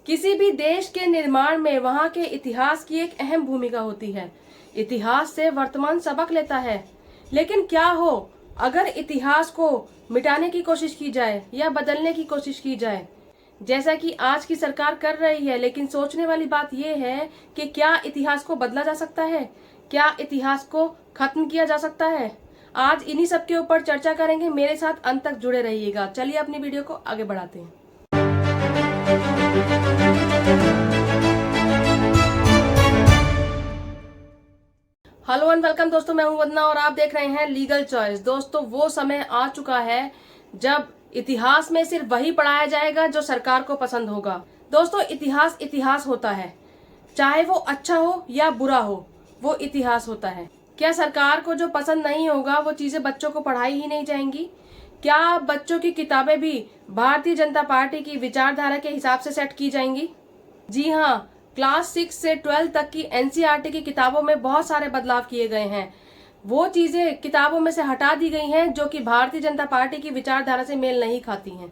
किसी भी देश के निर्माण में वहाँ के इतिहास की एक अहम भूमिका होती है। इतिहास से वर्तमान सबक लेता है। लेकिन क्या हो अगर इतिहास को मिटाने की कोशिश की जाए या बदलने की कोशिश की जाए, जैसा कि आज की सरकार कर रही है। लेकिन सोचने वाली बात यह है कि क्या इतिहास को बदला जा सकता है? क्या इतिहास को खत्म किया जा सकता है? आज इन्हीं सब के ऊपर चर्चा करेंगे। मेरे साथ अंत तक जुड़े रहिएगा। चलिए अपनी वीडियो को आगे बढ़ाते हैं। हेलो एंड वेलकम दोस्तों, मैं हूं वंदना और आप देख रहे हैं लीगल चॉइस। दोस्तों, वो समय आ चुका है जब इतिहास में सिर्फ वही पढ़ाया जाएगा जो सरकार को पसंद होगा। दोस्तों, इतिहास इतिहास होता है, चाहे वो अच्छा हो या बुरा हो, वो इतिहास होता है। क्या सरकार को जो पसंद नहीं होगा वो चीजें बच्चों को पढ़ाई ही नहीं जाएंगी? क्या बच्चों की किताबें भी भारतीय जनता पार्टी की विचारधारा के हिसाब से सेट की जाएंगी? जी हाँ, क्लास 6 से 12 तक की एनसीईआरटी की किताबों में बहुत सारे बदलाव किए गए हैं। वो चीजें किताबों में से हटा दी गई हैं जो कि भारतीय जनता पार्टी की विचारधारा से मेल नहीं खाती हैं।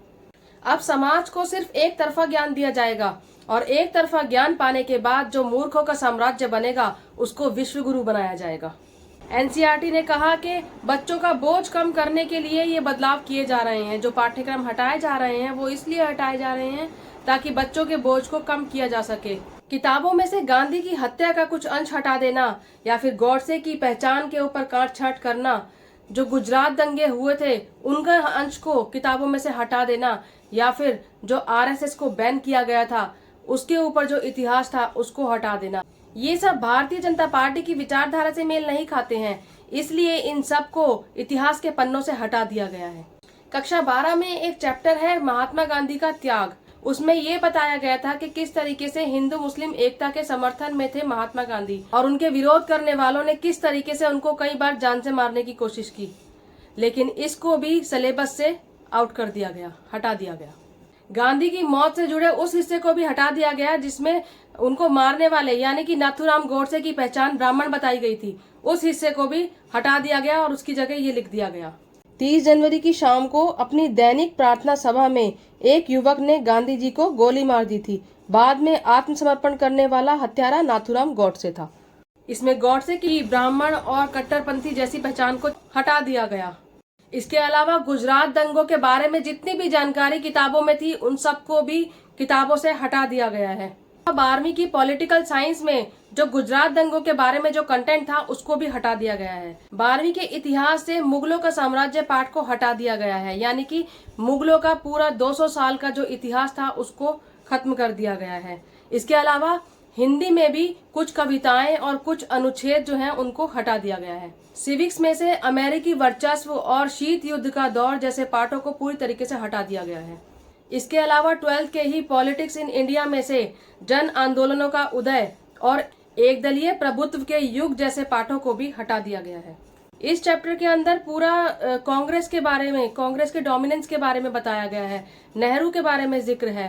अब समाज को सिर्फ एक तरफा ज्ञान दिया जाएगा और एक तरफा ज्ञान पाने के बाद जो मूर्खों का साम्राज्य बनेगा उसको विश्व गुरु बनाया जाएगा। एनसीईआरटी ने कहा कि बच्चों का बोझ कम करने के लिए ये बदलाव किए जा रहे हैं। जो पाठ्यक्रम हटाए जा रहे हैं वो इसलिए हटाए जा रहे हैं ताकि बच्चों के बोझ को कम किया जा सके। किताबों में से गांधी की हत्या का कुछ अंश हटा देना या फिर गॉडसे की पहचान के ऊपर काट-छांट करना, जो गुजरात दंगे हुए थे उनका अंश को किताबों में से हटा देना, या फिर जो आरएसएस को बैन किया गया था उसके ऊपर जो इतिहास था उसको हटा देना, ये सब भारतीय जनता पार्टी की विचारधारा से मेल नहीं खाते हैं। इसलिए इन सब को इतिहास के पन्नों से हटा दिया गया है। कक्षा 12 में एक चैप्टर है महात्मा गांधी का त्याग। उसमें ये बताया गया था कि किस तरीके से हिंदू मुस्लिम एकता के समर्थन में थे महात्मा गांधी और उनके विरोध करने वालों ने किस तरीके से उनको कई बार जान से मारने की कोशिश की। लेकिन इसको भी सिलेबस से आउट कर दिया गया, हटा दिया गया। गांधी की मौत से जुड़े उस हिस्से को भी हटा दिया गया जिसमें उनको मारने वाले यानी कि नाथूराम गोडसे की पहचान ब्राह्मण बताई गई थी। उस हिस्से को भी हटा दिया गया और उसकी जगह ये लिख दिया गया। 30 जनवरी की शाम को अपनी दैनिक प्रार्थना सभा में एक युवक ने गांधी जी को गोली मार दी थी। बाद में आत्मसमर्पण करने वाला हत्यारा नाथूराम गोडसे था। इसमें गोडसे की ब्राह्मण और कट्टरपंथी जैसी पहचान को हटा दिया गया। इसके अलावा गुजरात दंगों के बारे में जितनी भी जानकारी किताबों में थी उन सबको भी किताबों से हटा दिया गया है। 12वीं की पॉलिटिकल साइंस में जो गुजरात दंगों के बारे में जो कंटेंट था उसको भी हटा दिया गया है। 12वीं के इतिहास से मुगलों का साम्राज्य पाठ को हटा दिया गया है, यानी कि मुगलों का पूरा 200 साल का जो इतिहास था उसको खत्म कर दिया गया है। इसके अलावा हिंदी में भी कुछ कविताएं और कुछ अनुच्छेद जो हैं उनको हटा दिया गया है। सिविक्स में से अमेरिकी वर्चस्व और शीत युद्ध का दौर जैसे पाठों को पूरी तरीके से हटा दिया गया है। इसके अलावा 12th के ही पॉलिटिक्स इन इंडिया में से जन आंदोलनों का उदय और एक दलीय प्रभुत्व के युग जैसे पाठों को भी हटा दिया गया है। इस चैप्टर के अंदर पूरा कांग्रेस के बारे में, कांग्रेस के डोमिनेंस के बारे में बताया गया है। नेहरू के बारे में जिक्र है,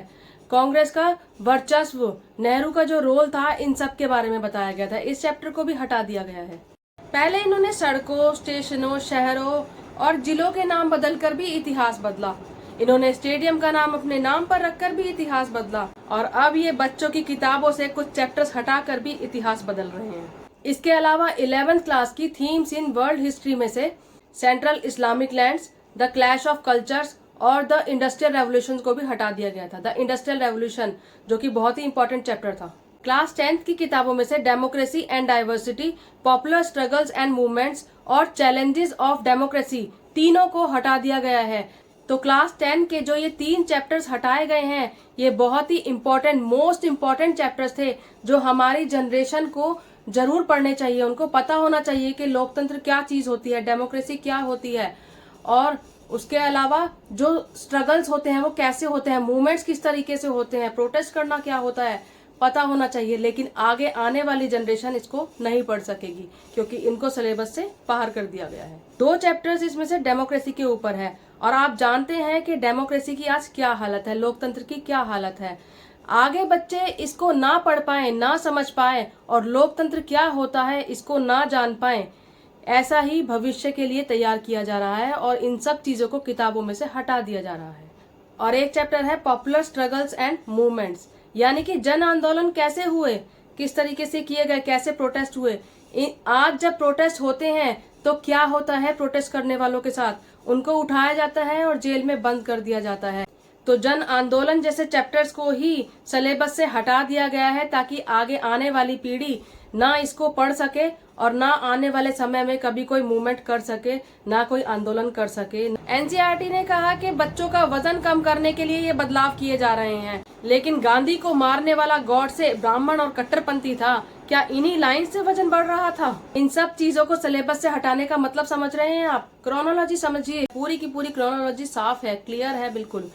कांग्रेस का वर्चस्व, नेहरू का जो रोल था, इन सब के बारे में बताया गया था। इस चैप्टर को भी हटा दिया गया है। पहले इन्होंने सड़कों, स्टेशनों, शहरों और जिलों के नाम बदलकर भी इतिहास बदला। इन्होंने स्टेडियम का नाम अपने नाम पर रखकर भी इतिहास बदला और अब ये बच्चों की किताबों से कुछ चैप्टर्स हटाकर भी इतिहास बदल रहे हैं। इसके अलावा 11th क्लास की थीम्स इन वर्ल्ड हिस्ट्री में से central Islamic lands, the clash of cultures और द इंडस्ट्रियल रेवोल्यूशन को भी हटा दिया गया था। द इंडस्ट्रियल रेवोल्यूशन जो कि बहुत ही इंपॉर्टेंट चैप्टर था। क्लास 10th की किताबों में से democracy and diversity, popular struggles and movements और चैलेंजेस ऑफ डेमोक्रेसी, तीनों को हटा दिया गया है। तो क्लास 10 के जो ये 3 चैप्टर्स हटाए गए हैं ये बहुत ही इम्पोर्टेंट, मोस्ट इम्पोर्टेंट चैप्टर्स थे जो हमारी जनरेशन को जरूर पढ़ने चाहिए। उनको पता होना चाहिए कि लोकतंत्र क्या चीज होती है, डेमोक्रेसी क्या होती है और उसके अलावा जो स्ट्रगल्स होते हैं वो कैसे होते हैं, मूवमेंट्स किस तरीके से होते हैं, प्रोटेस्ट करना क्या होता है, पता होना चाहिए। लेकिन आगे आने वाली जनरेशन इसको नहीं पढ़ सकेगी क्योंकि इनको सिलेबस से बाहर कर दिया गया है। 2 चैप्टर्स इसमें से डेमोक्रेसी के ऊपर है और आप जानते हैं कि डेमोक्रेसी की आज क्या हालत है, लोकतंत्र की क्या हालत है। आगे बच्चे इसको ना पढ़ पाए, ना समझ पाए और लोकतंत्र क्या होता है इसको ना जान पाए, ऐसा ही भविष्य के लिए तैयार किया जा रहा है और इन सब चीजों को किताबों में से हटा दिया जा रहा है। और एक चैप्टर है पॉपुलर स्ट्रगल्स एंड मूवमेंट्स। यानी कि जन आंदोलन कैसे हुए, किस तरीके से किए गए, कैसे प्रोटेस्ट हुए। आज जब प्रोटेस्ट होते हैं तो क्या होता है प्रोटेस्ट करने वालों के साथ, उनको उठाया जाता है और जेल में बंद कर दिया जाता है। तो जन आंदोलन जैसे चैप्टर्स को ही सिलेबस से हटा दिया गया है ताकि आगे आने वाली पीढ़ी ना इसको पढ़ सके और ना आने वाले समय में कभी कोई मूवमेंट कर सके, ना कोई आंदोलन कर सके। एनसीईआरटी ने कहा कि बच्चों का वजन कम करने के लिए ये बदलाव किए जा रहे हैं, लेकिन गांधी को मारने वाला गॉडसे ब्राह्मण और कट्टरपंथी था। क्या इन्हीं लाइन से वजन बढ़ रहा था? इन सब चीजों को सिलेबस से हटाने का मतलब समझ रहे हैं आप? क्रोनोलॉजी समझिए, पूरी की पूरी क्रोनोलॉजी साफ है, क्लियर है बिल्कुल।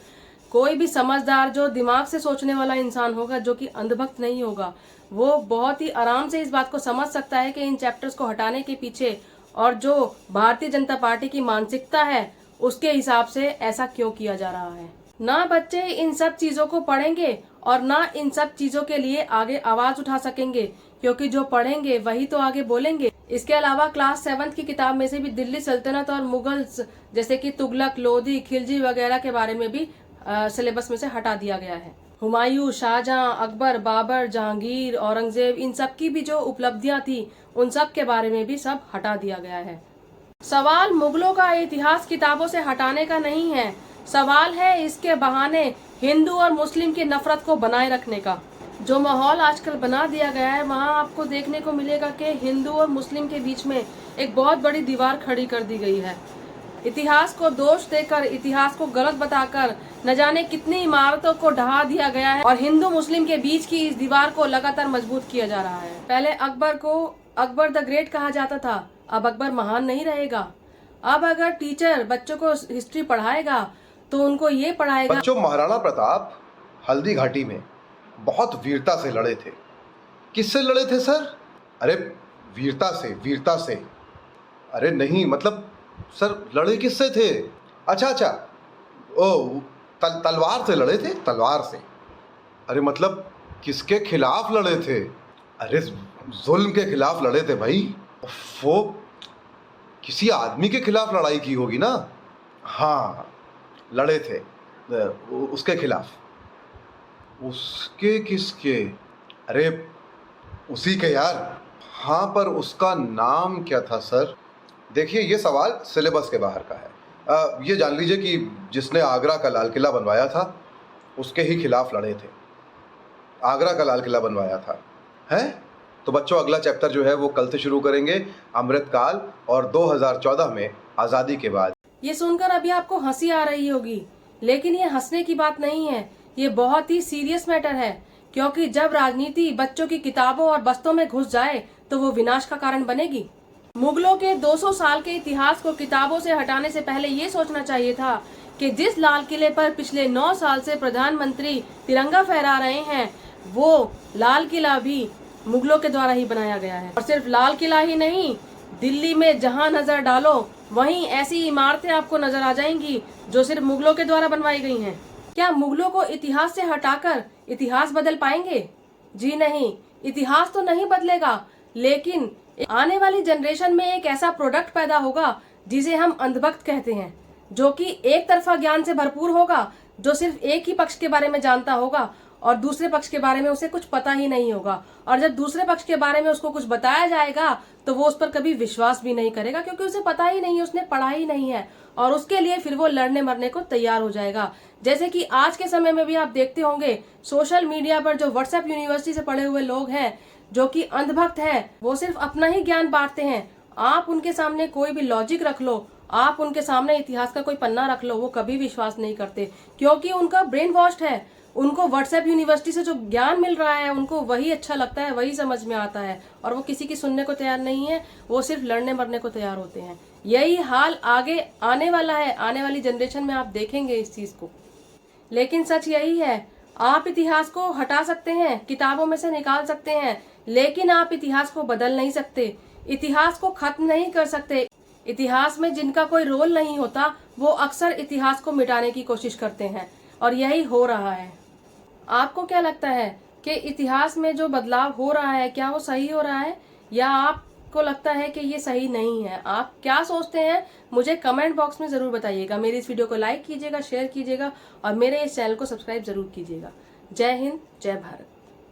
कोई भी समझदार जो दिमाग से सोचने वाला इंसान होगा, जो कि अंधभक्त नहीं होगा, वो बहुत ही आराम से इस बात को समझ सकता है कि इन चैप्टर्स को हटाने के पीछे और जो भारतीय जनता पार्टी की मानसिकता है उसके हिसाब से ऐसा क्यों किया जा रहा है। ना बच्चे इन सब चीजों को पढ़ेंगे और ना इन सब चीजों के लिए आगे आवाज उठा सकेंगे, क्योंकि जो पढ़ेंगे वही तो आगे बोलेंगे। इसके अलावा क्लास 7 की किताब में से भी दिल्ली सल्तनत और मुगल्स जैसे कि तुगलक, लोधी, खिलजी वगैरह के बारे में भी सिलेबस में से हटा दिया गया है। हुमायूं, शाहजहां, अकबर, बाबर, जहांगीर, औरंगजेब, इन सब की भी जो उपलब्धियां थी उन सब के बारे में भी सब हटा दिया गया है। सवाल मुगलों का इतिहास किताबों से हटाने का नहीं है, सवाल है इसके बहाने हिंदू और मुस्लिम की नफरत को बनाए रखने का। जो माहौल आजकल बना दिया गया है वहाँ आपको देखने को मिलेगा कि हिंदू और मुस्लिम के बीच में एक बहुत बड़ी दीवार खड़ी कर दी गई है। इतिहास को दोष देकर, इतिहास को गलत बताकर न जाने कितनी इमारतों को ढहा दिया गया है और हिंदू मुस्लिम के बीच की इस दीवार को लगातार मजबूत किया जा रहा है। पहले अकबर को अकबर द ग्रेट कहा जाता था, अब अकबर महान नहीं रहेगा। अब अगर टीचर बच्चों को हिस्ट्री पढ़ाएगा तो उनको ये पढ़ाएगा। बच्चों, महाराणा प्रताप हल्दी घाटी में बहुत वीरता से लड़े थे। किससे लड़े थे सर? अरे वीरता से। अरे नहीं, मतलब सर लड़े किससे थे? अच्छा, ओ तलवार से लड़े थे, तलवार से। अरे मतलब किसके खिलाफ लड़े थे? अरे जुल्म के खिलाफ लड़े थे भाई। वो किसी आदमी के खिलाफ लड़ाई की होगी ना? हाँ, लड़े थे उसके खिलाफ। उसके किसके? अरे उसी के यार। हाँ, पर उसका नाम क्या था सर? देखिए, ये सवाल सिलेबस के बाहर का है। ये जान लीजिए कि जिसने आगरा का लाल किला बनवाया था उसके ही खिलाफ लड़े थे। आगरा का लाल किला बनवाया था, है? तो बच्चों, अगला चैप्टर जो है वो कल से शुरू करेंगे, अमृतकाल और 2014 में आज़ादी के बाद। ये सुनकर अभी आपको हंसी आ रही होगी, लेकिन ये हंसने की बात नहीं है, ये बहुत ही सीरियस मैटर है। क्योंकि जब राजनीति बच्चों की किताबों और बस्तों में घुस जाए तो वो विनाश का कारण बनेगी। मुगलों के 200 साल के इतिहास को किताबों से हटाने से पहले ये सोचना चाहिए था कि जिस लाल किले पर पिछले 9 साल से प्रधानमंत्री तिरंगा फहरा रहे हैं, वो लाल किला भी मुगलों के द्वारा ही बनाया गया है। और सिर्फ लाल किला ही नहीं, दिल्ली में जहां नजर डालो वहीं ऐसी इमारतें आपको नजर आ जाएंगी जो सिर्फ मुगलों के द्वारा बनवाई गई हैं। क्या मुगलों को इतिहास से हटाकर इतिहास बदल पाएंगे? जी नहीं, इतिहास तो नहीं बदलेगा, लेकिन आने वाली जनरेशन में एक ऐसा प्रोडक्ट पैदा होगा जिसे हम अंधभक्त कहते हैं, जो कि एक तरफा ज्ञान से भरपूर होगा, जो सिर्फ एक ही पक्ष के बारे में जानता होगा और दूसरे पक्ष के बारे में उसे कुछ पता ही नहीं होगा। और जब दूसरे पक्ष के बारे में उसको कुछ बताया जाएगा तो वो उस पर कभी विश्वास भी नहीं करेगा, क्योंकि उसे पता ही नहीं है, उसने पढ़ा ही नहीं है, और उसके लिए फिर वो लड़ने मरने को तैयार हो जाएगा। जैसे कि आज के समय में भी आप देखते होंगे सोशल मीडिया पर जो व्हाट्सएप यूनिवर्सिटी से पढ़े हुए लोग हैं जो कि अंधभक्त हैं, वो सिर्फ अपना ही ज्ञान बांटते हैं। आप उनके सामने कोई भी लॉजिक रख लो, आप उनके सामने इतिहास का कोई पन्ना रख लो, वो कभी विश्वास नहीं करते, क्योंकि उनका ब्रेन वॉश्ड है। उनको व्हाट्सएप यूनिवर्सिटी से जो ज्ञान मिल रहा है उनको वही अच्छा लगता है, वही समझ में आता है, और वो किसी की सुनने को तैयार नहीं है, वो सिर्फ लड़ने मरने को तैयार होते हैं। यही हाल आगे आने वाला है, आने वाली जनरेशन में आप देखेंगे इस चीज को। लेकिन सच यही है, आप इतिहास को हटा सकते हैं, किताबों में से निकाल सकते हैं, लेकिन आप इतिहास को बदल नहीं सकते, इतिहास को खत्म नहीं कर सकते। इतिहास में जिनका कोई रोल नहीं होता वो अक्सर इतिहास को मिटाने की कोशिश करते हैं, और यही हो रहा है। आपको क्या लगता है कि इतिहास में जो बदलाव हो रहा है क्या वो सही हो रहा है, या आपको लगता है कि ये सही नहीं है? आप क्या सोचते हैं मुझे कमेंट बॉक्स में जरूर बताइएगा। मेरी इस वीडियो को लाइक कीजिएगा, शेयर कीजिएगा और मेरे इस चैनल को सब्सक्राइब जरूर कीजिएगा। जय हिंद, जय भारत।